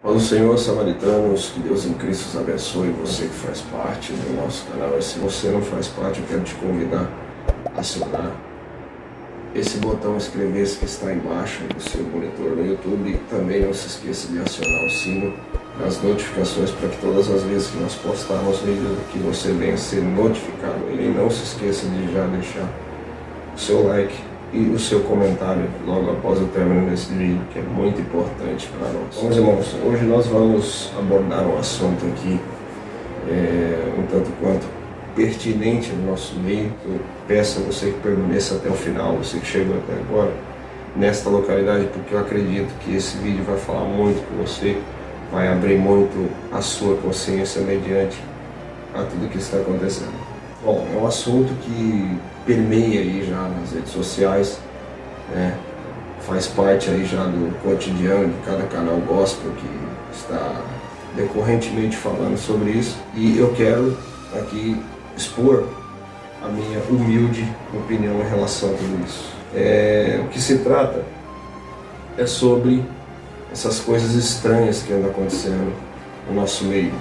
Paz do Senhor, samaritanos, que Deus em Cristo os abençoe, você que faz parte do nosso canal. E se você não faz parte, eu quero te convidar a acionar esse botão inscrever-se que está embaixo do seu monitor no YouTube. E também não se esqueça de acionar o sino das notificações para que todas as vezes que nós postarmos vídeos que você venha ser notificado. E não se esqueça de já deixar o seu like e o seu comentário logo após o término desse vídeo, que é muito importante para nós. Bom, irmãos, hoje nós vamos abordar um assunto aqui um tanto quanto pertinente no nosso meio. Eu peço a você que permaneça até o final, você que chegou até agora nesta localidade, porque eu acredito que esse vídeo vai falar muito com você, vai abrir muito a sua consciência mediante a tudo que está acontecendo. Bom, é um assunto que permeia aí já nas redes sociais, né? Faz parte aí já do cotidiano de cada canal gospel que está decorrentemente falando sobre isso, e eu quero aqui expor a minha humilde opinião em relação a tudo isso. O que se trata é sobre essas coisas estranhas que andam acontecendo no nosso meio.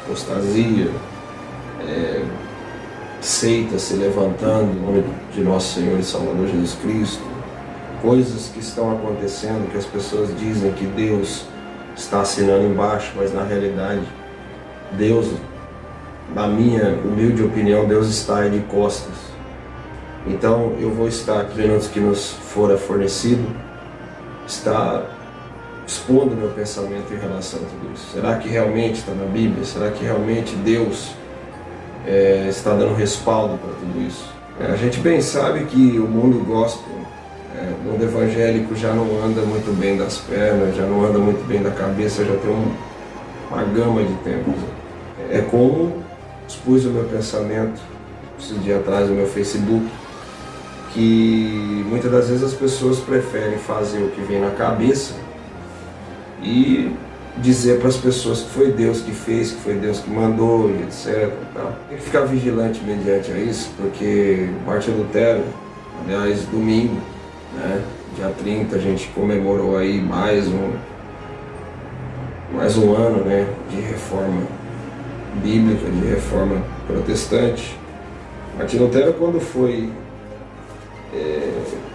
Apostasia, seitas se levantando em nome de nosso Senhor e Salvador Jesus Cristo, coisas que estão acontecendo que as pessoas dizem que Deus está assinando embaixo, mas na realidade Deus, na minha humilde opinião, Deus está de costas. Então eu vou estar, nos minutos que nos fora fornecido, estar expondo meu pensamento em relação a tudo isso. Será que realmente está na Bíblia? Será que realmente Deus está dando respaldo para tudo isso? A gente bem sabe que o mundo gospel, o mundo evangélico já não anda muito bem das pernas, já não anda muito bem da cabeça, já tem uma gama de tempos. É como expus o meu pensamento esse dia atrás no meu Facebook, que muitas das vezes as pessoas preferem fazer o que vem na cabeça e dizer para as pessoas que foi Deus que fez, que foi Deus que mandou, e etc. Tem que ficar vigilante mediante a isso, porque Martin Lutero, aliás, domingo, né, dia 30, a gente comemorou aí mais um ano, né, de reforma bíblica, de reforma protestante. Martin Lutero, quando foi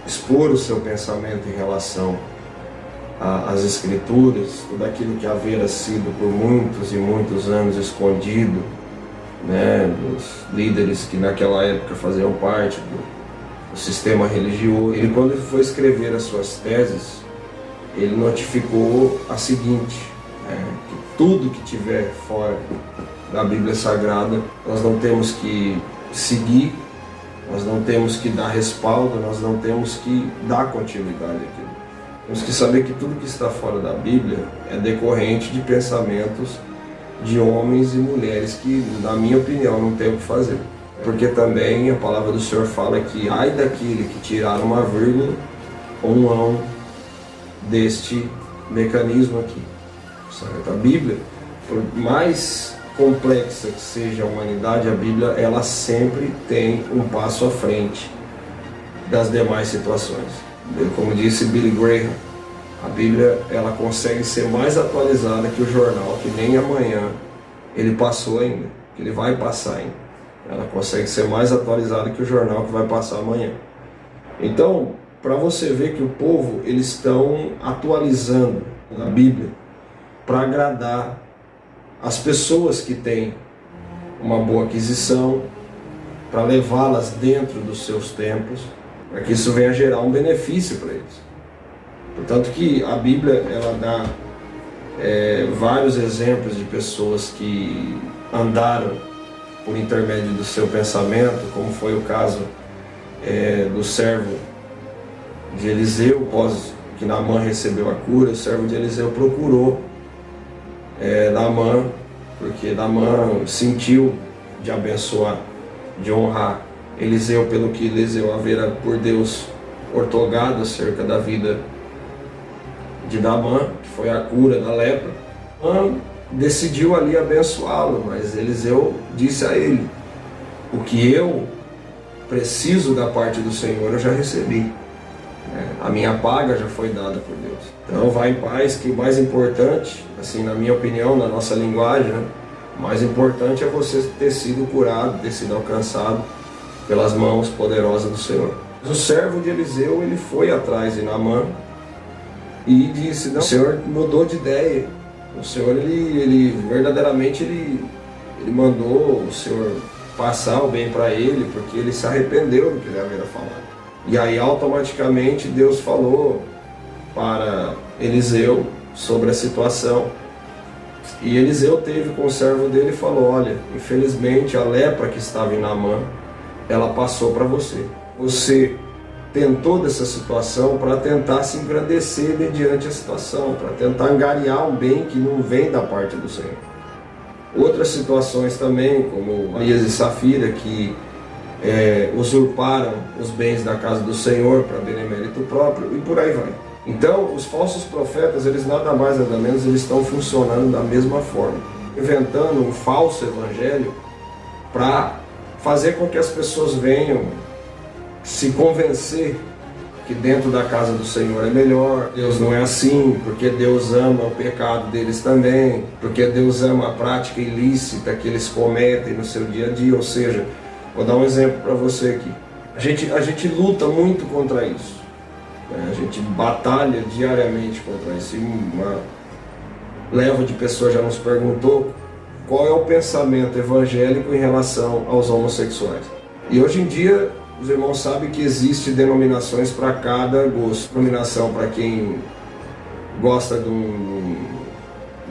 expor o seu pensamento em relação às Escrituras, tudo aquilo que havia sido por muitos e muitos anos escondido, né, dos líderes que naquela época faziam parte do sistema religioso, ele, quando foi escrever as suas teses, ele notificou a seguinte, que tudo que tiver fora da Bíblia Sagrada, nós não temos que seguir, nós não temos que dar respaldo, nós não temos que dar continuidade àquilo. Temos que saber que tudo que está fora da Bíblia é decorrente de pensamentos de homens e mulheres que, na minha opinião, não tem o que fazer. Porque também a palavra do Senhor fala que ai daquele que tirar uma vírgula ou um ão deste mecanismo aqui. Certo? A Bíblia, por mais complexa que seja a humanidade, a Bíblia ela sempre tem um passo à frente das demais situações. Como disse Billy Graham, a Bíblia ela consegue ser mais atualizada que o jornal, que nem amanhã ele passou ainda, que ele vai passar ainda. Ela consegue ser mais atualizada que o jornal que vai passar amanhã. Então, para você ver que o povo, eles estão atualizando a Bíblia para agradar as pessoas que têm uma boa aquisição, para levá-las dentro dos seus tempos, para que isso venha gerar um benefício para eles. Portanto que a Bíblia ela dá vários exemplos de pessoas que andaram por intermédio do seu pensamento, como foi o caso do servo de Eliseu. Após que Naamã recebeu a cura, o servo de Eliseu procurou Naamã, porque Naamã sentiu de abençoar, de honrar Eliseu pelo que Eliseu havera por Deus ortogado acerca da vida de Naamã, que foi a cura da lepra. Naamã decidiu ali abençoá-lo, mas Eliseu disse a ele: o que eu preciso da parte do Senhor eu já recebi, a minha paga já foi dada por Deus. Então vai em paz, que o mais importante assim, na minha opinião, na nossa linguagem, né? O mais importante é você ter sido curado, ter sido alcançado pelas mãos poderosas do Senhor. O servo de Eliseu, ele foi atrás de Naamã e disse, não, o Senhor mudou de ideia. O Senhor, ele verdadeiramente, ele mandou o Senhor passar o bem para ele, porque ele se arrependeu do que ele havia falado. E aí, automaticamente, Deus falou para Eliseu sobre a situação. E Eliseu teve com o servo dele e falou, olha, infelizmente a lepra que estava em Naamã, ela passou para você. Você tentou dessa situação para tentar se engrandecer mediante a situação, para tentar angariar um bem que não vem da parte do Senhor. Outras situações também, como Ananias e Safira, que usurparam os bens da casa do Senhor para benemérito próprio, e por aí vai. Então, os falsos profetas, eles nada mais nada menos, eles estão funcionando da mesma forma, inventando um falso evangelho para fazer com que as pessoas venham se convencer que dentro da casa do Senhor é melhor, Deus não é assim, porque Deus ama o pecado deles também, porque Deus ama a prática ilícita que eles cometem no seu dia a dia. Ou seja, vou dar um exemplo para você aqui. A gente luta muito contra isso. A gente batalha diariamente contra isso. E uma leva de pessoas já nos perguntou qual é o pensamento evangélico em relação aos homossexuais. E hoje em dia, os irmãos sabem que existem denominações para cada gosto. Denominação para quem gosta de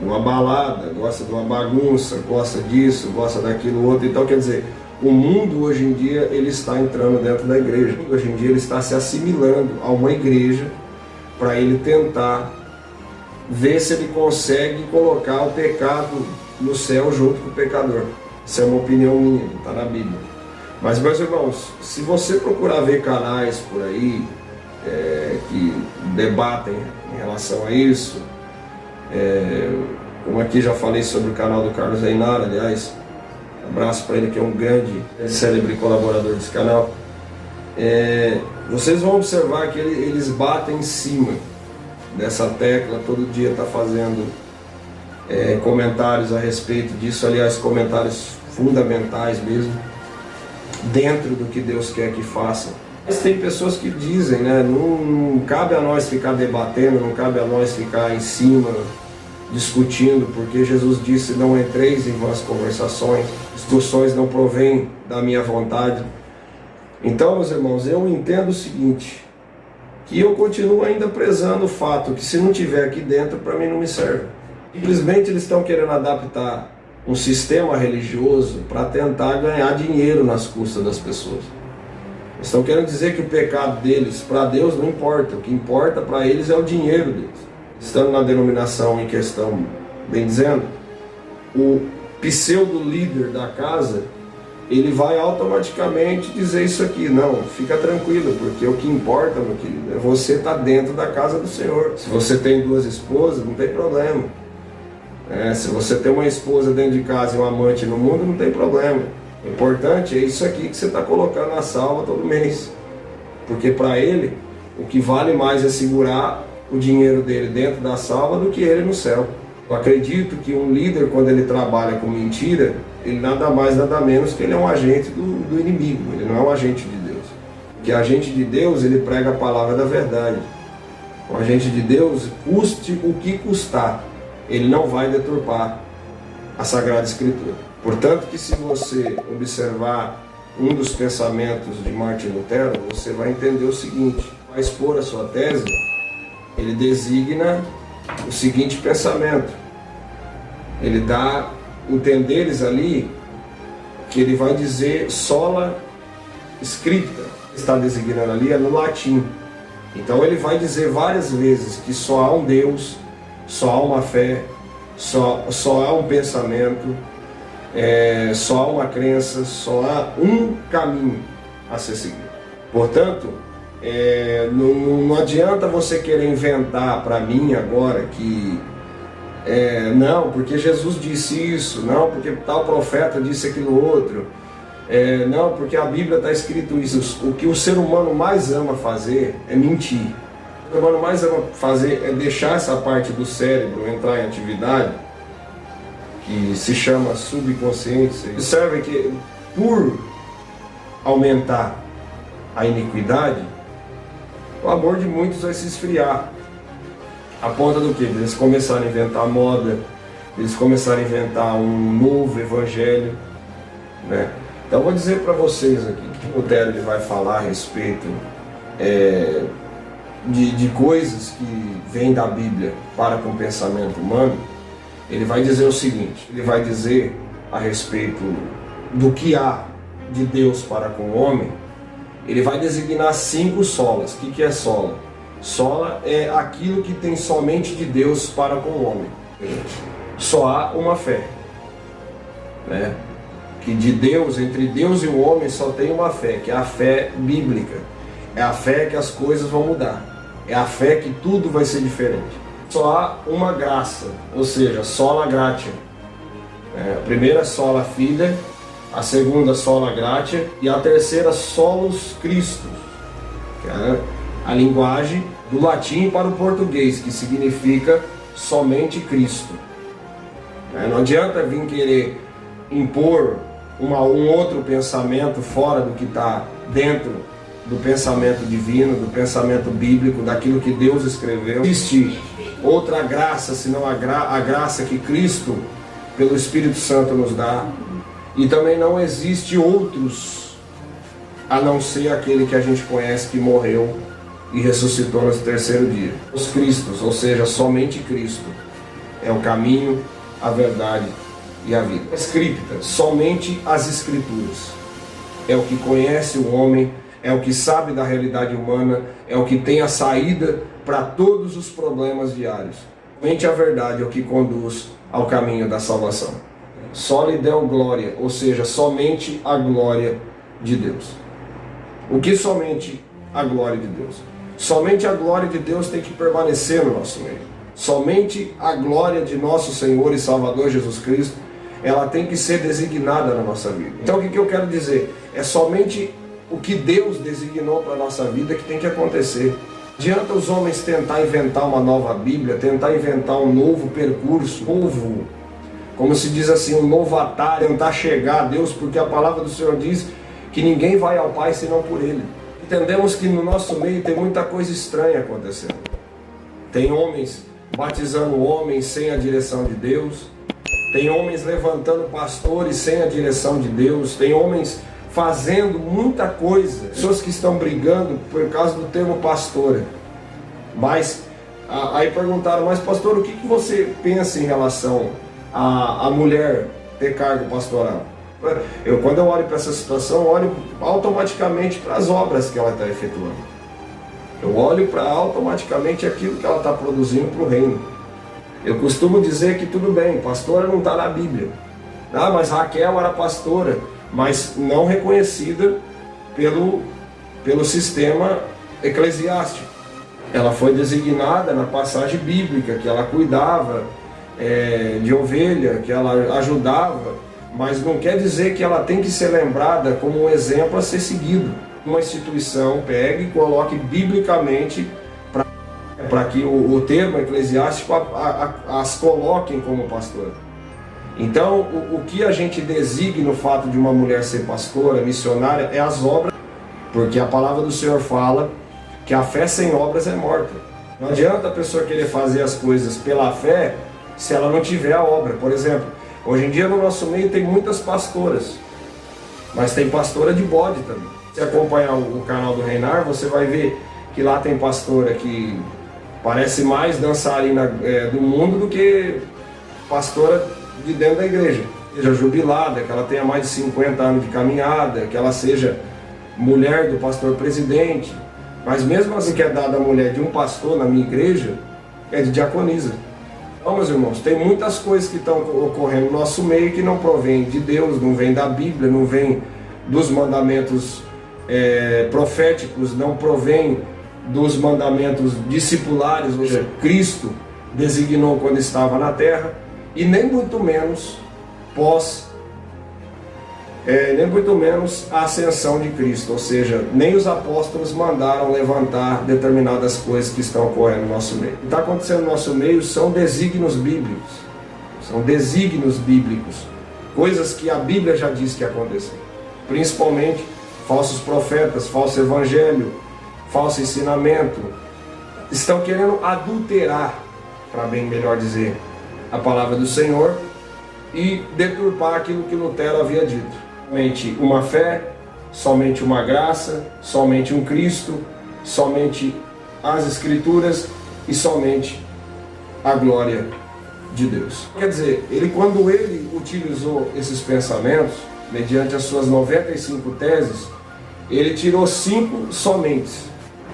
uma balada, gosta de uma bagunça, gosta disso, gosta daquilo outro. Então, quer dizer, o mundo hoje em dia ele está entrando dentro da igreja. Hoje em dia ele está se assimilando a uma igreja para ele tentar ver se ele consegue colocar o pecado no céu junto com o pecador. Essa é uma opinião minha, está na Bíblia. Mas, meus irmãos, se você procurar ver canais por aí que debatem em relação a isso, como aqui já falei sobre o canal do Carlos Reinara, aliás, abraço para ele que é um grande célebre colaborador desse canal, vocês vão observar que eles batem em cima dessa tecla, todo dia está fazendo comentários a respeito disso, aliás, comentários fundamentais mesmo, dentro do que Deus quer que faça. Mas tem pessoas que dizem, né, não cabe a nós ficar debatendo, não cabe a nós ficar em cima, discutindo, porque Jesus disse, não entreis em vãs conversações, discussões não provêm da minha vontade. Então, meus irmãos, eu entendo o seguinte, que eu continuo ainda prezando o fato que se não tiver aqui dentro, para mim não me serve. Simplesmente eles estão querendo adaptar um sistema religioso para tentar ganhar dinheiro nas custas das pessoas. Eles estão querendo dizer que o pecado deles, para Deus, não importa. O que importa para eles é o dinheiro deles. Estando na denominação em questão, bem dizendo, o pseudo-líder da casa, ele vai automaticamente dizer isso aqui. Não, fica tranquilo, porque o que importa, meu querido, é você estar dentro da casa do Senhor. Se você tem 2 esposas, não tem problema. Se você tem uma esposa dentro de casa e um amante no mundo, não tem problema. O importante é isso aqui que você está colocando na salva todo mês. Porque para ele, o que vale mais é segurar o dinheiro dele dentro da salva do que ele no céu. Eu acredito que um líder, quando ele trabalha com mentira, ele nada mais, nada menos que ele é um agente do inimigo. Ele não é um agente de Deus. Porque agente de Deus, ele prega a palavra da verdade. O agente de Deus, custe o que custar, ele não vai deturpar a Sagrada Escritura. Portanto, que se você observar um dos pensamentos de Martin Lutero, você vai entender o seguinte: para expor a sua tese, ele designa o seguinte pensamento. Ele dá entenderes ali que ele vai dizer sola scripta, está designando ali é no latim. Então ele vai dizer várias vezes que só há um Deus, só há uma fé, só há um pensamento, só há uma crença, só há um caminho a ser seguido. Portanto, não adianta você querer inventar para mim agora que não, porque Jesus disse isso, não, porque tal profeta disse aquilo outro, não, porque a Bíblia está escrito isso. O que o ser humano mais ama fazer é mentir. Demora mais é deixar essa parte do cérebro entrar em atividade, que se chama subconsciência. Observe que por aumentar a iniquidade, o amor de muitos vai se esfriar. A ponta do quê? Eles começarem a inventar moda, eles começarem a inventar um novo evangelho, né? Então eu vou dizer para vocês aqui, que o Lutero ele vai falar a respeito de coisas que vêm da Bíblia para com o pensamento humano. Ele vai dizer o seguinte, ele vai dizer a respeito do que há de Deus para com o homem. Ele vai designar 5 solas. O que é sola? Sola é aquilo que tem somente de Deus para com o homem. Só há uma fé, né? Que de Deus, entre Deus e o homem só tem uma fé, que é a fé bíblica. É a fé que as coisas vão mudar. É a fé que tudo vai ser diferente. Só há uma graça, ou seja, sola gratia. A primeira sola fide, a segunda sola gratia e a terceira solus Christus, que é a linguagem do latim para o português, que significa somente Cristo. Não adianta vir querer impor um outro pensamento fora do que está dentro do pensamento divino, do pensamento bíblico, daquilo que Deus escreveu. Existe outra graça, senão a graça que Cristo, pelo Espírito Santo, nos dá. E também não existe outros, a não ser aquele que a gente conhece, que morreu e ressuscitou no terceiro dia. Os Cristos, ou seja, somente Cristo, é o caminho, a verdade e a vida. Escrita, somente as Escrituras. É o que conhece o homem, é o que sabe da realidade humana, é o que tem a saída para todos os problemas diários. Somente a verdade é o que conduz ao caminho da salvação. Só lhe deu glória, ou seja, somente a glória de Deus. O que somente a glória de Deus? Somente a glória de Deus tem que permanecer no nosso meio. Somente a glória de nosso Senhor e Salvador Jesus Cristo, ela tem que ser designada na nossa vida. Então o que eu quero dizer? É somente o que Deus designou para a nossa vida que tem que acontecer. Adianta os homens tentar inventar uma nova Bíblia, tentar inventar um novo percurso, novo, como se diz assim, um novo atalho, tentar chegar a Deus, porque a palavra do Senhor diz que ninguém vai ao Pai senão por Ele. Entendemos que no nosso meio tem muita coisa estranha acontecendo. Tem homens batizando homens sem a direção de Deus, tem homens levantando pastores sem a direção de Deus, tem homens fazendo muita coisa, pessoas que estão brigando por causa do termo pastora. Mas aí perguntaram, mas pastor, o que você pensa em relação a mulher ter cargo pastoral? Quando eu olho para essa situação, olho automaticamente para as obras que ela está efetuando. Eu olho para automaticamente aquilo que ela está produzindo para o reino. Eu costumo dizer que tudo bem, pastora não está na Bíblia. Mas Raquel era pastora, mas não reconhecida pelo sistema eclesiástico. Ela foi designada na passagem bíblica, que ela cuidava de ovelha, que ela ajudava, mas não quer dizer que ela tem que ser lembrada como um exemplo a ser seguido. Uma instituição pegue e coloque biblicamente para que o termo eclesiástico as coloquem como pastora. Então, o que a gente designa no fato de uma mulher ser pastora, missionária, é as obras, porque a palavra do Senhor fala que a fé sem obras é morta. Não adianta a pessoa querer fazer as coisas pela fé se ela não tiver a obra. Por exemplo, hoje em dia no nosso meio tem muitas pastoras, mas tem pastora de bode também. Se acompanhar o canal do Reinar, você vai ver que lá tem pastora que parece mais dançarina do mundo do que pastora de dentro da igreja. Seja jubilada, que ela tenha mais de 50 anos de caminhada, que ela seja mulher do pastor presidente. Mas mesmo assim que é dada a mulher de um pastor na minha igreja, é de diaconisa. Então, meus irmãos, tem muitas coisas que estão ocorrendo no nosso meio que não provém de Deus, não vem da Bíblia, não vem dos mandamentos proféticos, não provém dos mandamentos discipulares, ou seja, Cristo designou quando estava na terra, e nem muito menos pós nem muito menos a ascensão de Cristo, ou seja, nem os apóstolos mandaram levantar determinadas coisas que estão ocorrendo no nosso meio. O que está acontecendo no nosso meio são desígnios bíblicos, coisas que a Bíblia já diz que acontecem, principalmente falsos profetas, falso evangelho, falso ensinamento, estão querendo adulterar, para bem melhor dizer, a palavra do Senhor e deturpar aquilo que Lutero havia dito. Somente uma fé, somente uma graça, somente um Cristo, somente as Escrituras e somente a glória de Deus. Quer dizer, quando ele utilizou esses pensamentos, mediante as suas 95 teses, ele tirou 5 somente.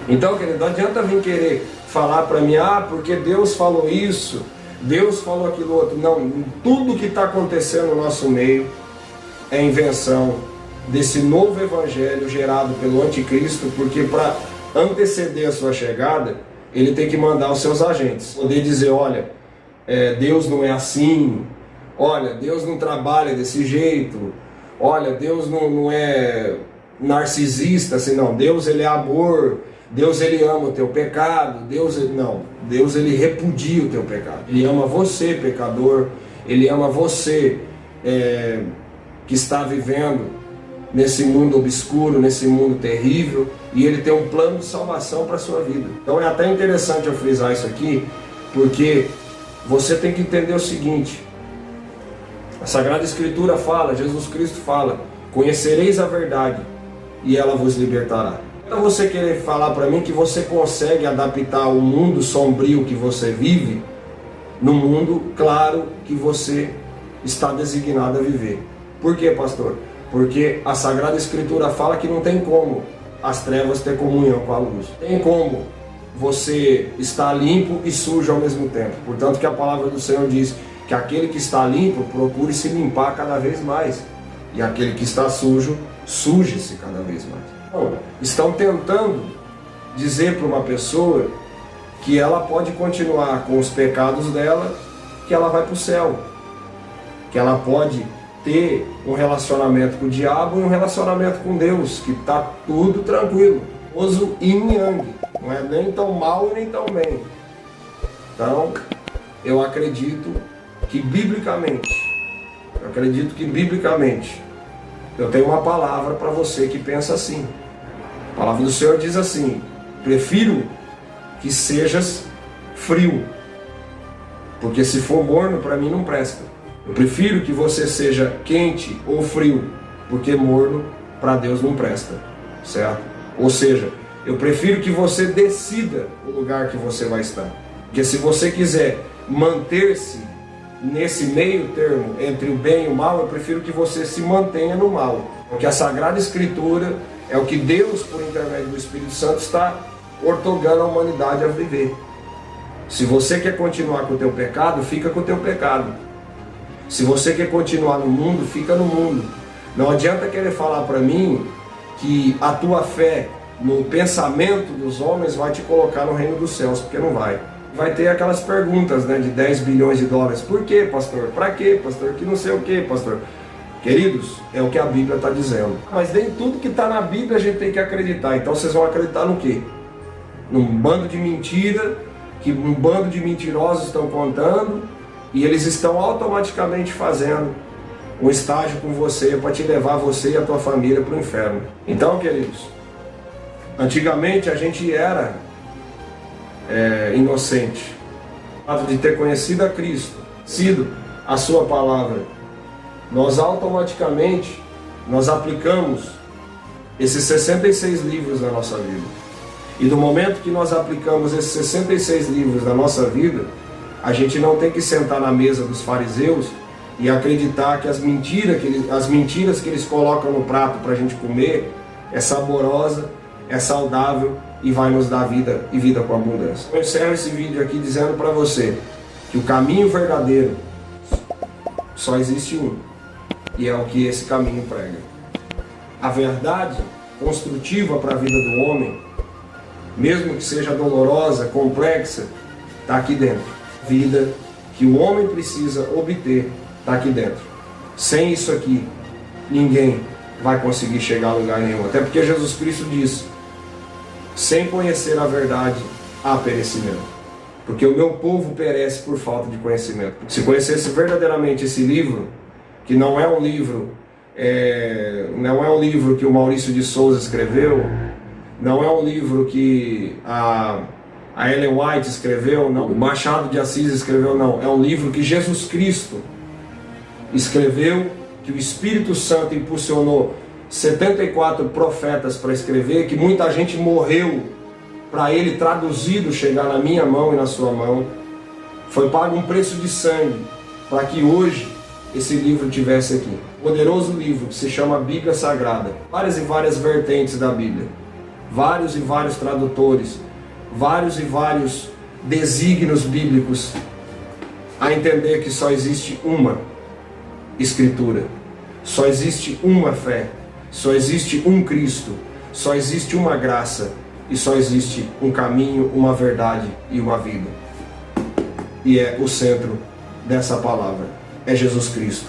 Então, querido, não adianta vir querer falar para mim, porque Deus falou isso, Deus falou aquilo outro. Não, tudo que está acontecendo no nosso meio é invenção desse novo evangelho gerado pelo anticristo, porque para anteceder a sua chegada, ele tem que mandar os seus agentes, poder dizer, olha, Deus não é assim, olha, Deus não trabalha desse jeito, olha, Deus não é narcisista, assim, não, Deus ele é amor, Deus ele ama o teu pecado, Deus ele repudia o teu pecado, ele ama você, pecador, ele ama você, que está vivendo nesse mundo obscuro, nesse mundo terrível, e ele tem um plano de salvação para a sua vida. Então é até interessante eu frisar isso aqui, porque você tem que entender o seguinte, a Sagrada Escritura fala, Jesus Cristo fala, conhecereis a verdade e ela vos libertará. Então você querer falar para mim que você consegue adaptar o mundo sombrio que você vive no mundo claro que você está designado a viver. Por quê, pastor? Porque a Sagrada Escritura fala que não tem como as trevas ter comunhão com a luz. Tem como você estar limpo e sujo ao mesmo tempo. Portanto que a palavra do Senhor diz que aquele que está limpo, procure se limpar cada vez mais. E aquele que está sujo, suje-se cada vez mais. Então, estão tentando dizer para uma pessoa que ela pode continuar com os pecados dela, que ela vai para o céu. Que ela pode ter um relacionamento com o diabo e um relacionamento com Deus, que está tudo tranquilo. Uso yin e yang, não é nem tão mal e nem tão bem. Então, eu acredito que biblicamente, eu tenho uma palavra para você que pensa assim. A palavra do Senhor diz assim, prefiro que sejas frio, porque se for morno, para mim não presta. Eu prefiro que você seja quente ou frio, porque morno para Deus não presta, certo? Ou seja, eu prefiro que você decida o lugar que você vai estar. Porque se você quiser manter-se nesse meio termo entre o bem e o mal, eu prefiro que você se mantenha no mal. Porque a Sagrada Escritura é o que Deus, por intermédio do Espírito Santo, está ortogando a humanidade a viver. Se você quer continuar com o teu pecado, fica com o teu pecado. Se você quer continuar no mundo, fica no mundo. Não adianta querer falar para mim que a tua fé no pensamento dos homens vai te colocar no reino dos céus, porque não vai. Vai ter aquelas perguntas, né, de 10 bilhões de dólares. Por quê, pastor? Para quê, pastor? Que não sei o quê, pastor? Queridos, é o que a Bíblia está dizendo. Mas nem tudo que está na Bíblia a gente tem que acreditar. Então vocês vão acreditar no quê? Num bando de mentira, que um bando de mentirosos estão contando, e eles estão automaticamente fazendo um estágio com você para te levar você e a tua família para o inferno. Então, queridos, antigamente a gente era inocente. O fato de ter conhecido a Cristo, sido a sua palavra, nós automaticamente aplicamos esses 66 livros na nossa vida. E do momento que nós aplicamos esses 66 livros na nossa vida, a gente não tem que sentar na mesa dos fariseus e acreditar que as mentiras que eles colocam no prato para a gente comer é saborosa, é saudável e vai nos dar vida e vida com abundância. Eu encerro esse vídeo aqui dizendo para você que o caminho verdadeiro só existe um, e é o que esse caminho prega. A verdade construtiva para a vida do homem, mesmo que seja dolorosa, complexa, está aqui dentro. Vida que o homem precisa obter está aqui dentro. Sem isso aqui, ninguém vai conseguir chegar a lugar nenhum. Até porque Jesus Cristo diz: sem conhecer a verdade, há perecimento. Porque o meu povo perece por falta de conhecimento. Se conhecesse verdadeiramente esse livro, que não é um livro, não é um livro que o Maurício de Souza escreveu, não é um livro que a Ellen White escreveu, não, o Machado de Assis escreveu, não. É um livro que Jesus Cristo escreveu, que o Espírito Santo impulsionou 74 profetas para escrever, que muita gente morreu para ele traduzido chegar na minha mão e na sua mão. Foi pago um preço de sangue para que hoje esse livro tivesse aqui. Poderoso livro que se chama Bíblia Sagrada. Várias e várias vertentes da Bíblia. Vários e vários tradutores. Vários e vários desígnios bíblicos a entender que só existe uma Escritura. Só existe uma fé. Só existe um Cristo. Só existe uma graça. E só existe um caminho, uma verdade e uma vida. E é o centro dessa palavra. É Jesus Cristo.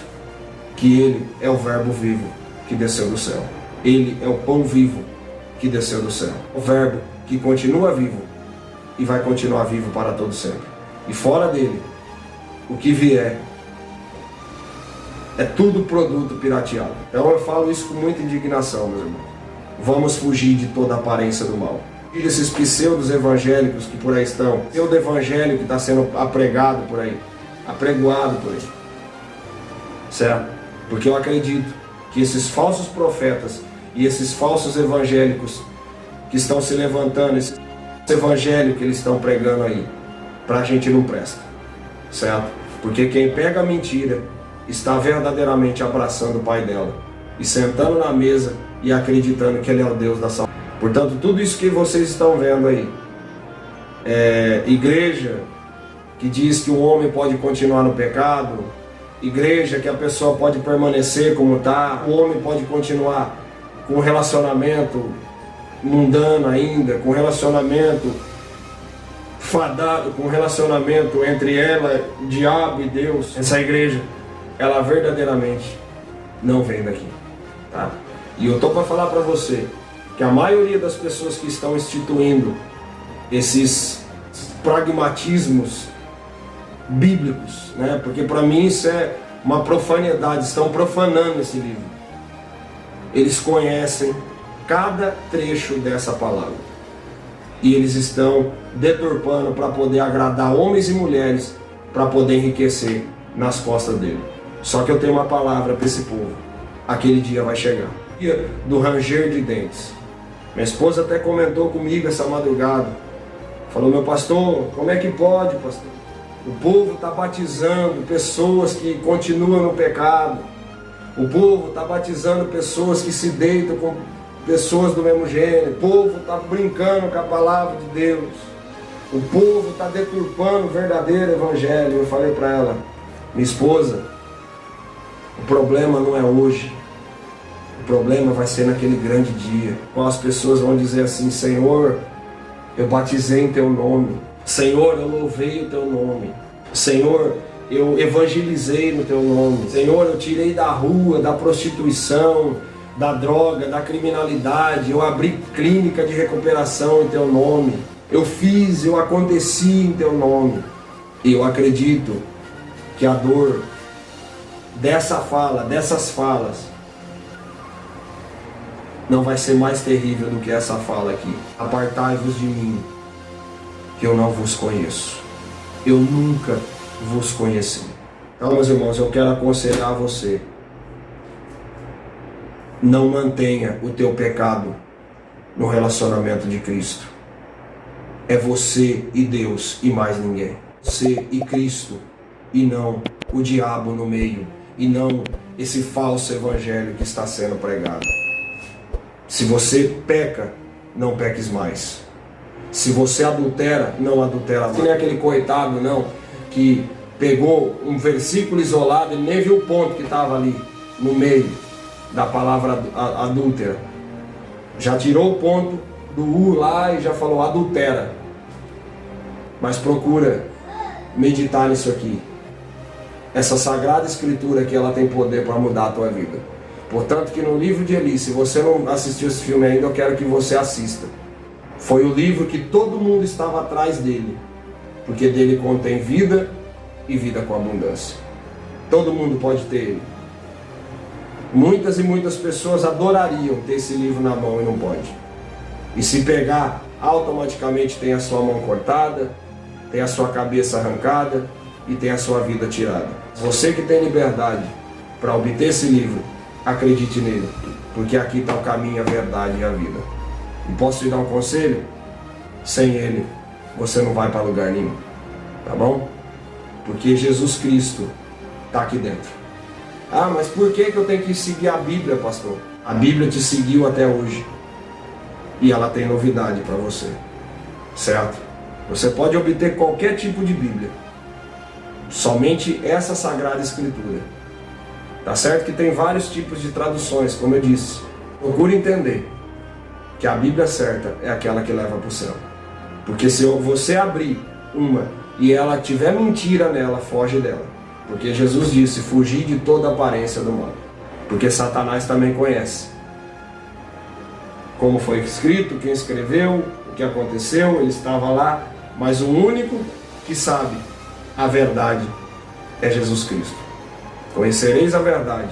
Que Ele é o Verbo vivo que desceu do céu. Ele é o pão vivo que desceu do céu. O Verbo que continua vivo e vai continuar vivo para todo sempre. E fora dele, o que vier é tudo produto pirateado. Então eu falo isso com muita indignação, meus irmãos. Vamos fugir de toda a aparência do mal. E esses pseudos evangélicos que por aí estão, pseudo evangelho que está sendo apregado por aí, apregoado por aí. Certo? Porque eu acredito que esses falsos profetas e esses falsos evangélicos que estão se levantando, esse evangelho que eles estão pregando aí, pra gente não presta. Certo? Porque quem pega a mentira está verdadeiramente abraçando o pai dela e sentando na mesa e acreditando que ele é o Deus da salvação. Portanto, tudo isso que vocês estão vendo aí, igreja que diz que o homem pode continuar no pecado, igreja que a pessoa pode permanecer como está, o homem pode continuar com um relacionamento mundano ainda, com um relacionamento fadado, com um relacionamento entre ela, o diabo e Deus. Essa igreja, ela verdadeiramente não vem daqui, tá? E eu estou para falar para você que a maioria das pessoas que estão instituindo esses pragmatismos bíblicos, né? Porque para mim isso é uma profanidade, estão profanando esse livro. Eles conhecem cada trecho dessa palavra e eles estão deturpando para poder agradar homens e mulheres, para poder enriquecer nas costas dele. Só que eu tenho uma palavra para esse povo: aquele dia vai chegar, dia do ranger de dentes. Minha esposa até comentou comigo essa madrugada, falou: meu pastor, como é que pode, pastor? O povo está batizando pessoas que continuam no pecado. O povo está batizando pessoas que se deitam com pessoas do mesmo gênero. O povo está brincando com a palavra de Deus. O povo está deturpando o verdadeiro evangelho. Eu falei para ela: minha esposa, o problema não é hoje. O problema vai ser naquele grande dia, quando as pessoas vão dizer assim: Senhor, eu batizei em Teu nome. Senhor, eu louvei o Teu nome. Senhor, eu evangelizei no Teu nome. Senhor, eu tirei da rua, da prostituição, da droga, da criminalidade. Eu abri clínica de recuperação em Teu nome. Eu fiz, eu aconteci em Teu nome. E eu acredito que a dor dessa fala, dessas falas, não vai ser mais terrível do que essa fala aqui: apartai-vos de mim, que eu não vos conheço. Eu nunca vos conheci. Então, meus irmãos, eu quero aconselhar você: não mantenha o teu pecado no relacionamento de Cristo. É você e Deus e mais ninguém. Você e Cristo e não o diabo no meio, e não esse falso evangelho que está sendo pregado. Se você peca, não peques mais. Se você adultera, não adultera mais. Não é aquele coitado, não, que pegou um versículo isolado, ele nem viu o ponto que estava ali no meio da palavra adúltera. Já tirou o ponto do U lá e já falou adultera. Mas procura meditar nisso aqui. Essa sagrada escritura aqui, ela tem poder para mudar a tua vida. Portanto que no livro de Eli, se você não assistiu esse filme ainda, eu quero que você assista. Foi o livro que todo mundo estava atrás dele, porque dele contém vida e vida com abundância. Todo mundo pode ter ele. Muitas e muitas pessoas adorariam ter esse livro na mão e não pode. E se pegar, automaticamente tem a sua mão cortada, tem a sua cabeça arrancada e tem a sua vida tirada. Você que tem liberdade para obter esse livro, acredite nele, porque aqui está o caminho, a verdade e a vida. E posso te dar um conselho? Sem ele, você não vai para lugar nenhum, tá bom? Porque Jesus Cristo está aqui dentro. Ah, mas por que eu tenho que seguir a Bíblia, pastor? A Bíblia te seguiu até hoje e ela tem novidade para você, certo? Você pode obter qualquer tipo de Bíblia, somente essa Sagrada Escritura. Tá certo que tem vários tipos de traduções, como eu disse. Procure entender que a Bíblia certa é aquela que leva para o céu. Porque se você abrir uma e ela tiver mentira nela, foge dela. Porque Jesus disse, fugir de toda aparência do mal. Porque Satanás também conhece como foi escrito, quem escreveu, o que aconteceu, ele estava lá. Mas o único que sabe a verdade é Jesus Cristo. Conhecereis a verdade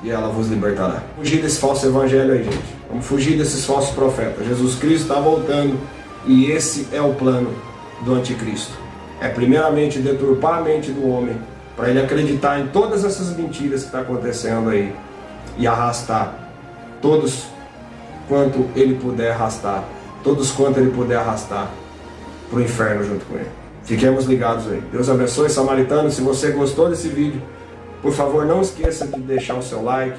e ela vos libertará. Fugir desse falso evangelho aí, gente. Vamos fugir desses falsos profetas. Jesus Cristo está voltando e esse é o plano do anticristo. É primeiramente deturpar a mente do homem para ele acreditar em todas essas mentiras que está acontecendo aí e arrastar todos quanto ele puder arrastar, todos quanto ele puder arrastar para o inferno junto com ele. Fiquemos ligados aí. Deus abençoe, samaritano. Se você gostou desse vídeo, por favor, não esqueça de deixar o seu like,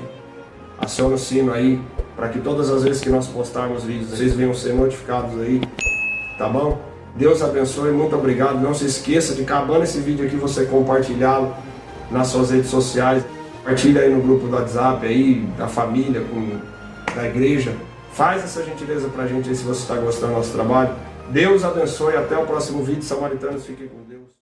acione o sino aí, para que todas as vezes que nós postarmos vídeos, vocês venham ser notificados aí, tá bom? Deus abençoe, muito obrigado. Não se esqueça de, acabando esse vídeo aqui, você compartilhá-lo nas suas redes sociais. Compartilha aí no grupo do WhatsApp, aí, da família, da igreja. Faz essa gentileza pra gente aí se você está gostando do nosso trabalho. Deus abençoe, até o próximo vídeo. Samaritanos, fiquem com Deus.